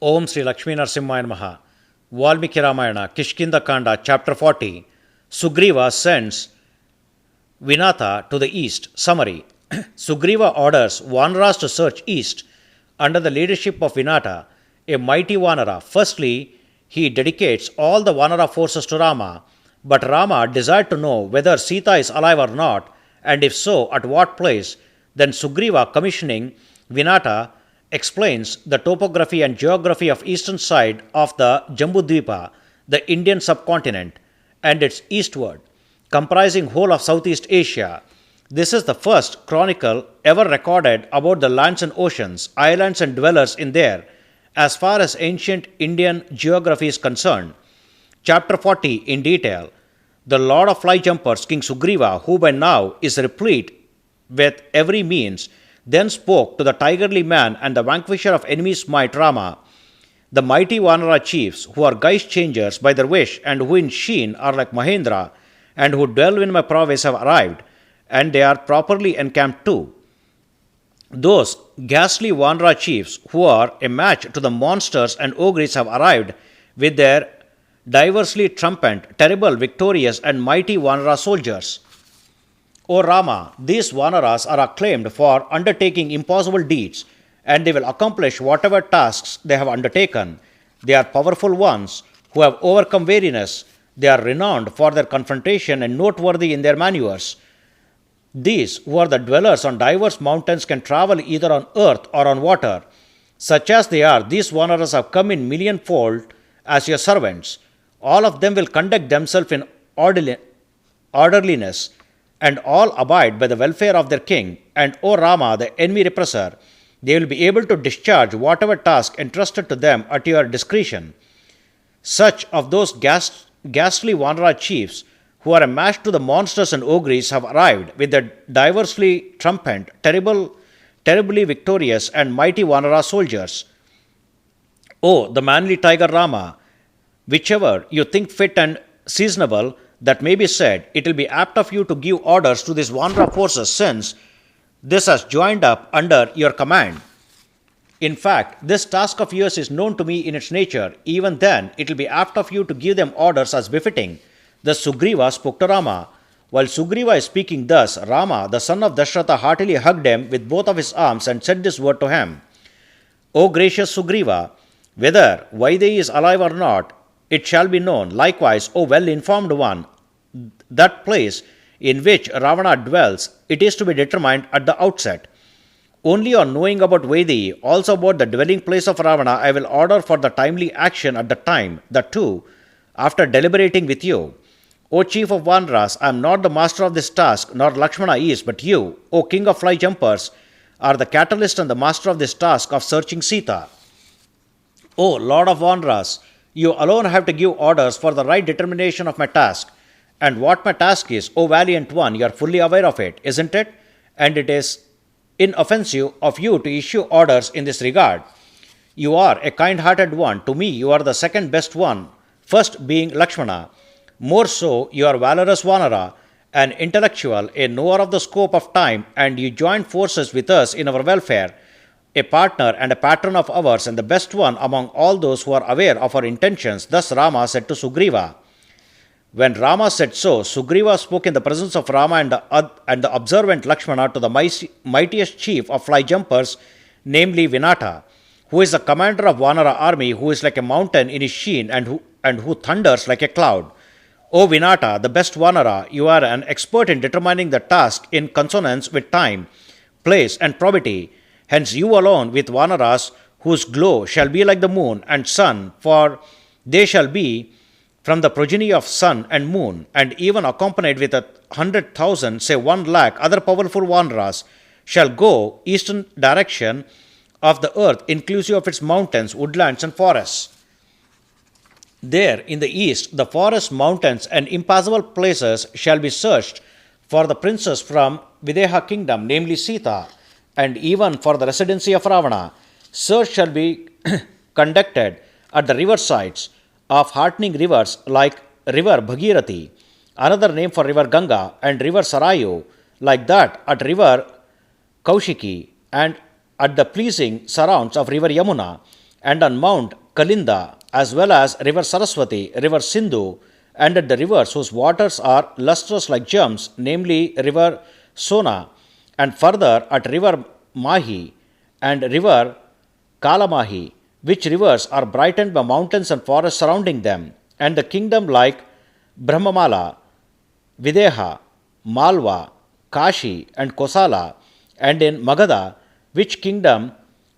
Om Sri Lakshmi Narsimhaya Namaha. Valmiki Ramayana, Kishkinda Kanda, Chapter 40. Sugriva sends Vinata to the east. Summary. Sugriva orders Vanara-s to search east under the leadership of Vinata, a mighty Vanara. Firstly, he dedicates all the Vanara forces to Rama, but Rama desired to know whether Seetha is alive or not, and if so, at what place. Then Sugriva, commissioning Vinata, explains the topography and geography of eastern side of the Jambu Dwiipa, the Indian subcontinent, and its eastward, comprising whole of Southeast Asia. This is the first chronicle ever recorded about the lands and oceans, islands and dwellers in there, as far as ancient Indian geography is concerned. Chapter 40 in detail. The Lord of Fly Jumpers, King Sugriva, who by now is replete with every means, then spoke to the tigerly man and the vanquisher of enemies might Rama. The mighty Vanara chiefs, who are guise changers by their wish and who in sheen are like Mahendra, and who dwell in my province have arrived, and they are properly encamped too. Those ghastly Vanara chiefs, who are a match to the monsters and ogres, have arrived with their diversely triumphant, terrible, victorious, and mighty Vanara soldiers. O Rama, these Vanaras are acclaimed for undertaking impossible deeds, and they will accomplish whatever tasks they have undertaken. They are powerful ones who have overcome weariness. They are renowned for their confrontation and noteworthy in their maneuvers. These, who are the dwellers on diverse mountains, can travel either on earth or on water. Such as they are, these Vanaras have come in millionfold as your servants. All of them will conduct themselves in orderliness, and all abide by the welfare of their king. And O Rama, the enemy repressor, they will be able to discharge whatever task entrusted to them at your discretion. Such of those ghastly Vanara chiefs, who are a match to the monsters and ogres, have arrived with their diversely triumphant, terribly victorious, and mighty Vanara soldiers. O the manly tiger Rama, whichever you think fit and seasonable that may be said, it will be apt of you to give orders to these Vanara forces, since this has joined up under your command. In fact, this task of yours is known to me in its nature. Even then, it will be apt of you to give them orders as befitting. Thus Sugriva spoke to Rama. While Sugriva is speaking thus, Rama, the son of Dasharatha, heartily hugged him with both of his arms and said this word to him. O gracious Sugriva, whether Vaidehi is alive or not, it shall be known. Likewise, O well-informed one, that place in which Ravana dwells, it is to be determined at the outset. Only on knowing about Vaidehi, also about the dwelling place of Ravana, I will order for the timely action at the time, that too, after deliberating with you. O chief of Vanaras, I am not the master of this task, nor Lakshmana is, but you, O king of fly jumpers, are the catalyst and the master of this task of searching Seetha. O Lord of Vanaras, you alone have to give orders for the right determination of my task. And what my task is, O valiant one, you are fully aware of it, isn't it? And it is inoffensive of you to issue orders in this regard. You are a kind-hearted one. To me, you are the second best one, first being Lakshmana. More so, you are valorous Vanara, an intellectual, a knower of the scope of time, and you join forces with us in our welfare, a partner and a patron of ours, and the best one among all those who are aware of our intentions. Thus Rama said to Sugriva. When Rama said so, Sugriva spoke in the presence of Rama and the observant Lakshmana to the mightiest chief of fly jumpers, namely Vinata, who is the commander of Vanara army, who is like a mountain in his sheen and who thunders like a cloud. O Vinata, the best Vanara, you are an expert in determining the task in consonance with time, place, and probity. Hence you alone with Vanaras, whose glow shall be like the moon and sun, for they shall be from the progeny of sun and moon, and even accompanied with 100,000, say 1,00,000 other powerful Vanaras, shall go eastern direction of the earth, inclusive of its mountains, woodlands, and forests. There in the east, the forests, mountains, and impassable places shall be searched for the princess from Videha kingdom, namely Seetha, and even for the residency of Ravana. Search shall be conducted at the river sides of heartening rivers like river Bhagirathi, another name for river Ganga, and river Sarayu, like that at river Kaushiki, and at the pleasing surrounds of river Yamuna, and on Mount Kalinda, as well as river Saraswati, river Sindhu, and at the rivers whose waters are lustrous like gems, namely river Sona, and further at river Mahi and river Kalamahi, which rivers are brightened by mountains and forests surrounding them, and the kingdom like Brahmamala, Videha, Malwa, Kashi, and Kosala, and in Magadha, which kingdom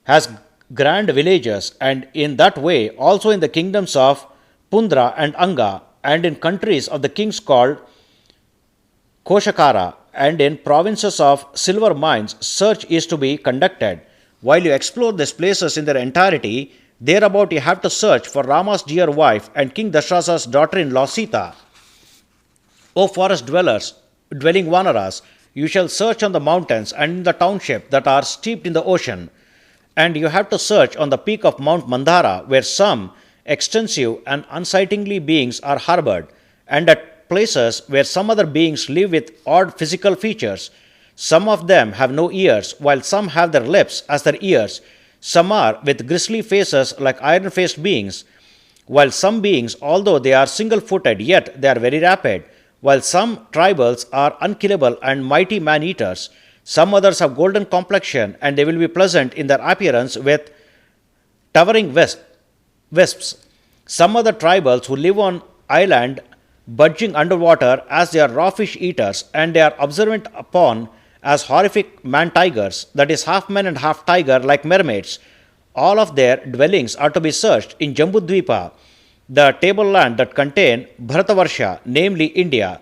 has grand villages, and in that way also in the kingdoms of Pundra and Anga, and in countries of the kings called Koshakara, and in provinces of silver mines, search is to be conducted. While you explore these places in their entirety, thereabout you have to search for Rama's dear wife and King Dasharatha's daughter-in-law Seetha. O forest dwellers, dwelling Vanara-s, you shall search on the mountains and in the township that are steeped in the ocean, and you have to search on the peak of Mount Mandara, where some extensive and unsightly beings are harbored, and at places where some other beings live with odd physical features. Some of them have no ears, while some have their lips as their ears. Some are with grisly faces like iron-faced beings, while some beings, although they are single-footed, yet they are very rapid, while some tribals are unkillable and mighty man-eaters. Some others have golden complexion, and they will be pleasant in their appearance with towering wisps. Some other tribals who live on island budging underwater, as they are raw fish eaters, and they are observant upon as horrific man-tigers, that is, half man and half tiger, like mermaids. All of their dwellings are to be searched in Jambu Dwiipa, the tableland that contain Bharatavarsha, namely India,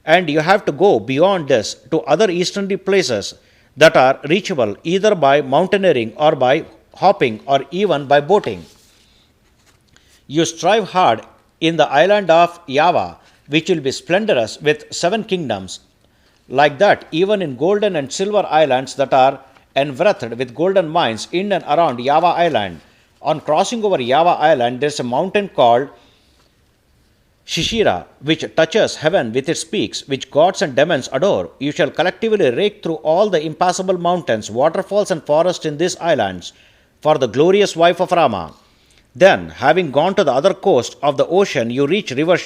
and you have to go beyond this to other easterly places that are reachable either by mountaineering or by hopping or even by boating. You strive hard in the island of Java, which will be splendorous with 7 kingdoms. Like that, even in golden and silver islands that are enwreathed with golden mines in and around Java Island. On crossing over Java Island, there is a mountain called Shishira, which touches heaven with its peaks, which gods and demons adore. You shall collectively rake through all the impassable mountains, waterfalls, and forests in these islands for the glorious wife of Rama. Then, having gone to the other coast of the ocean, you reach river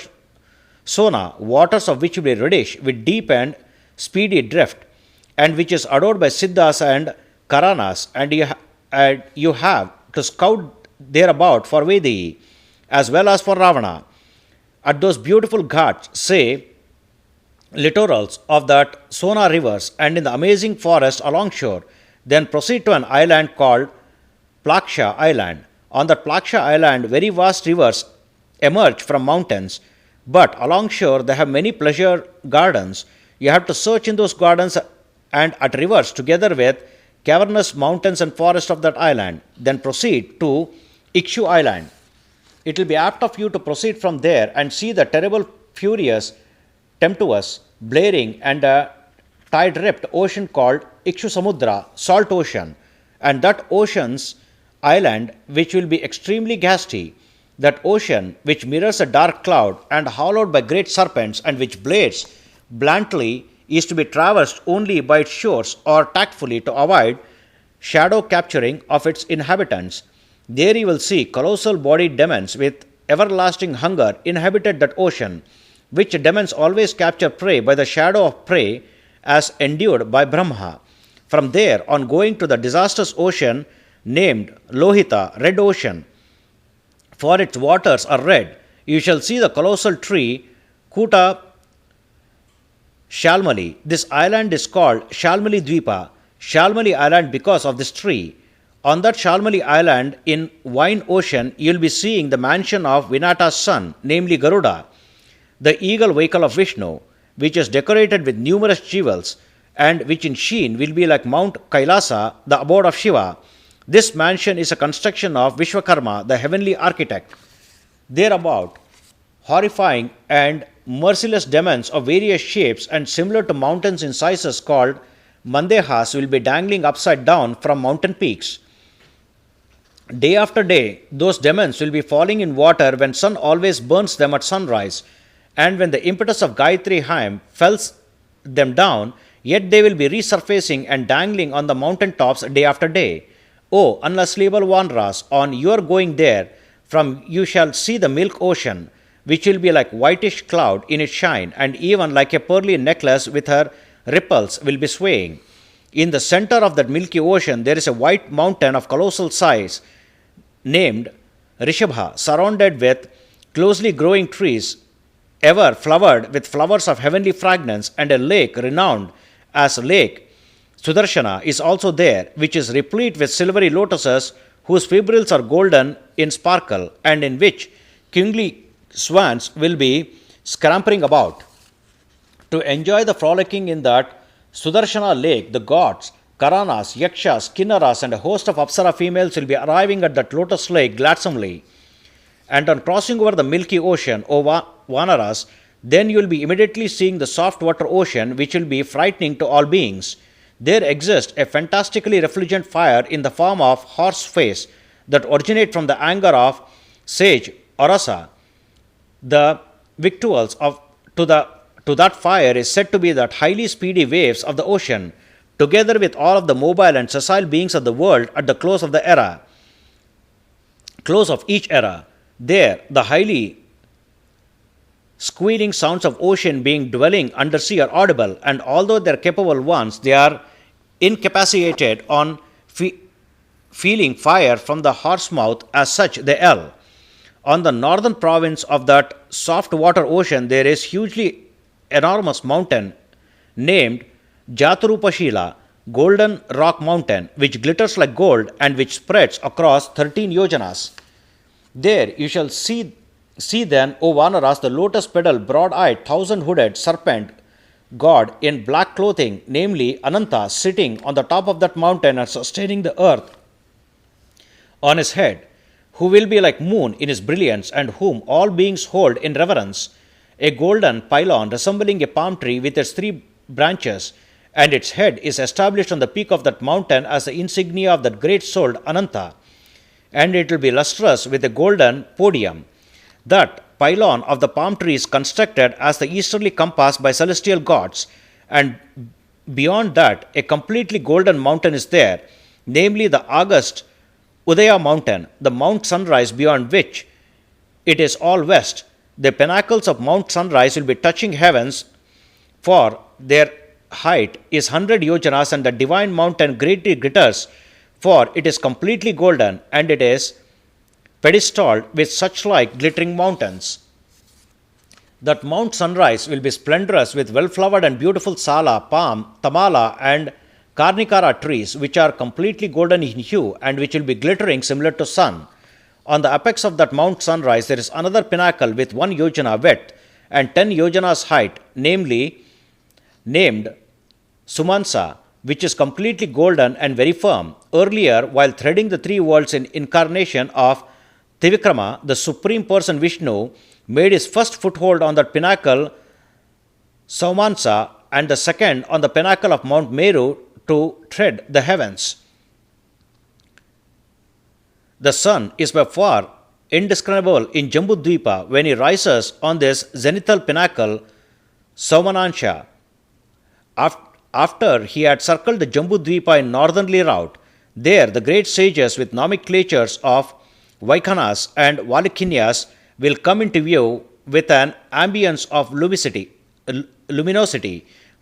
Sona, waters of which will be reddish with deep and speedy drift, and which is adored by Siddhas and Karanas, and you have to scout thereabout for Vedayi, as well as for Ravana. At those beautiful ghats, say, littorals of that Sona rivers, and in the amazing forest along shore, then proceed to an island called Plaksha Island. On that Plaksha Island, very vast rivers emerge from mountains, but along shore they have many pleasure gardens. You have to search in those gardens and at rivers together with cavernous mountains and forests of that island. Then proceed to Ikshu Island. It will be apt of you to proceed from there and see the terrible, furious, tempestuous, blaring, and tide-ripped ocean called Ikshu Samudra, salt ocean, and that ocean's island which will be extremely ghastly, that ocean which mirrors a dark cloud and hollowed by great serpents, and which blades bluntly is to be traversed only by its shores or tactfully to avoid shadow capturing of its inhabitants. There you will see colossal bodied demons with everlasting hunger inhabited that ocean, which demons always capture prey by the shadow of prey as endured by Brahma. From there on, going to the disastrous ocean named Lohita, Red Ocean, for its waters are red, you shall see the colossal tree Kuta Shalmali. This island is called Shalmali Dwiipa, Shalmali Island, because of this tree. On that Shalmali Island in Wine Ocean, you will be seeing the mansion of Vinata's son, namely Garuda, the eagle vehicle of Vishnu, which is decorated with numerous jewels, and which in sheen will be like Mount Kailasa, the abode of Shiva. This mansion is a construction of Vishwakarma, the heavenly architect. Thereabout, horrifying and merciless demons of various shapes and similar to mountains in sizes called Mandehas will be dangling upside down from mountain peaks. Day after day, those demons will be falling in water when sun always burns them at sunrise, and when the impetus of Gayatri hymn fells them down, yet they will be resurfacing and dangling on the mountain tops day after day. O unassailable Vanara-s, on your going there, from you shall see the milk ocean, which will be like whitish cloud in its shine, and even like a pearly necklace with her ripples will be swaying. In the center of that milky ocean, there is a white mountain of colossal size named Rishabha, surrounded with closely growing trees, ever flowered with flowers of heavenly fragrance, and a lake renowned as Lake Sudarshana is also there, which is replete with silvery lotuses whose fibrils are golden in sparkle, and in which kingly swans will be scampering about. To enjoy the frolicking in that Sudarshana lake, the gods, Karanas, Yakshas, Kinnaras, and a host of Apsara females will be arriving at that lotus lake gladsomely. And on crossing over the milky ocean, O Vanara-s, then you will be immediately seeing the soft water ocean, which will be frightening to all beings. There exists a fantastically refulgent fire in the form of horse face that originate from the anger of sage Orasa. The victuals to that fire is said to be that highly speedy waves of the ocean, together with all of the mobile and sessile beings of the world at the close of each era. There, the highly squealing sounds of ocean being dwelling undersea are audible, and although they are capable ones, they are incapacitated on feeling fire from the horse mouth. As such, they yell. On the northern province of that soft water ocean, there is hugely enormous mountain named Jatarupashila, Golden Rock Mountain, which glitters like gold and which spreads across 13 yojanas. There you shall see then, O Vanara-s, the lotus petal, broad-eyed, thousand-hooded serpent god in black clothing, namely Ananta, sitting on the top of that mountain and sustaining the earth on his head, who will be like moon in his brilliance, and whom all beings hold in reverence. A golden pylon resembling a palm tree with its 3 branches, and its head is established on the peak of that mountain as the insignia of that great souled Ananta, and it will be lustrous with a golden podium. That pylon of the palm tree is constructed as the easterly compass by celestial gods, and beyond that a completely golden mountain is there, namely the august Udaya mountain, the Mount Sunrise, beyond which it is all west. The pinnacles of Mount Sunrise will be touching heavens, for their height is 100 yojanas, and the divine mountain greatly glitters, for it is completely golden, and it is pedestaled with such like glittering mountains. That Mount Sunrise will be splendorous with well-flowered and beautiful sala, palm, tamala, and karnikara trees, which are completely golden in hue and which will be glittering similar to sun. On the apex of that Mount Sunrise, there is another pinnacle with 1 yojana width and 10 yojanas height, named Sumansa, which is completely golden and very firm. Earlier, while threading the 3 worlds in incarnation of Trivikrama, the Supreme Person Vishnu made his first foothold on that pinnacle, Saumansa, and the second on the pinnacle of Mount Meru to tread the heavens. The sun is by far indiscernible in Jambu Dwiipa when he rises on this zenithal pinnacle, Saumanansha. After he had circled the Jambu Dwiipa in northerly route, there the great sages with nomenclatures of Vaikanas and Valikinyas will come into view with an ambience of luminosity,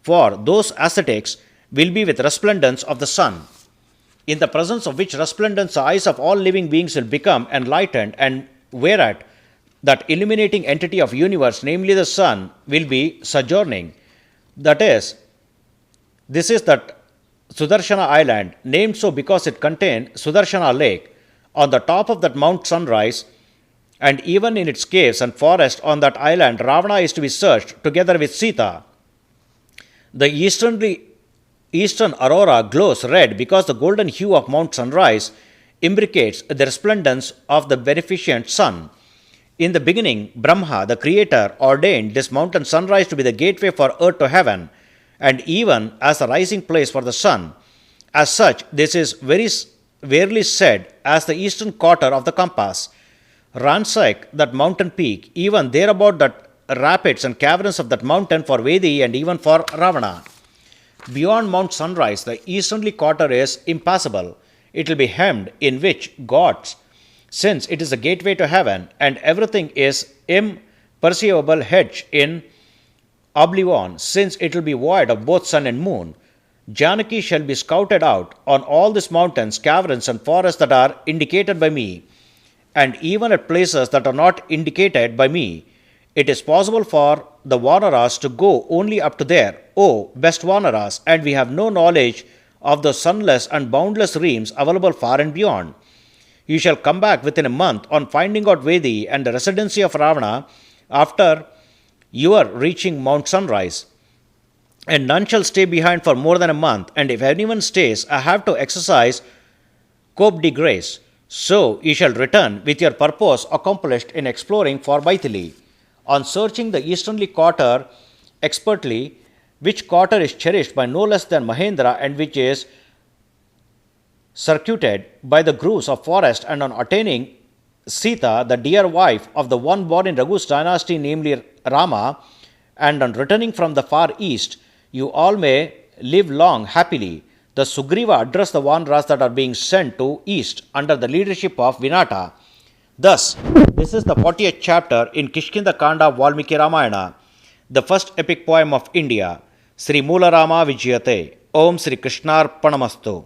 for those ascetics will be with resplendence of the sun, in the presence of which resplendence the eyes of all living beings will become enlightened, and whereat that illuminating entity of universe, namely the sun, will be sojourning. This is that Sudarshana island, named so because it contained Sudarshana lake. On the top of that Mount Sunrise, and even in its caves and forest on that island, Ravana is to be searched together with Seetha. The eastern aurora glows red because the golden hue of Mount Sunrise imbricates the resplendence of the beneficent sun. In the beginning, Brahma, the creator, ordained this mountain sunrise to be the gateway for earth to heaven, and even as the rising place for the sun. As such, this is very rarely said as the eastern quarter of the compass. Ransack that mountain peak, even thereabout that rapids and caverns of that mountain for Vedi and even for Ravana. Beyond Mount Sunrise, the easterly quarter is impassable. it will be hemmed in which gods, since it is the gateway to heaven, and everything is imperceivable hedge in oblivion, since it will be void of both sun and moon. Janaki shall be scouted out on all these mountains, caverns, and forests that are indicated by me, and even at places that are not indicated by me. It is possible for the Vanara-s to go only up to there, O best Vanara-s, and we have no knowledge of the sunless and boundless realms available far and beyond. You shall come back within a month on finding out Vedi and the residency of Ravana after your reaching Mount Sunrise. And none shall stay behind for more than a month, and if anyone stays, I have to exercise cope de grace. So you shall return with your purpose accomplished in exploring for Maithili. On searching the easternly quarter expertly, which quarter is cherished by no less than Mahendra and which is circuited by the groves of forest, and on attaining Seetha, the dear wife of the one born in Raghu's dynasty, namely Rama, and on returning from the far east, you all may live long happily. The Sugriva address the Vanara-s that are being sent to east under the leadership of Vinata. Thus, this is the 40th chapter in Kishkinda Kanda of Valmiki Ramayana, the first epic poem of India. Sri Moola Rama Vijayate. Om Sri Krishnarpanamastu.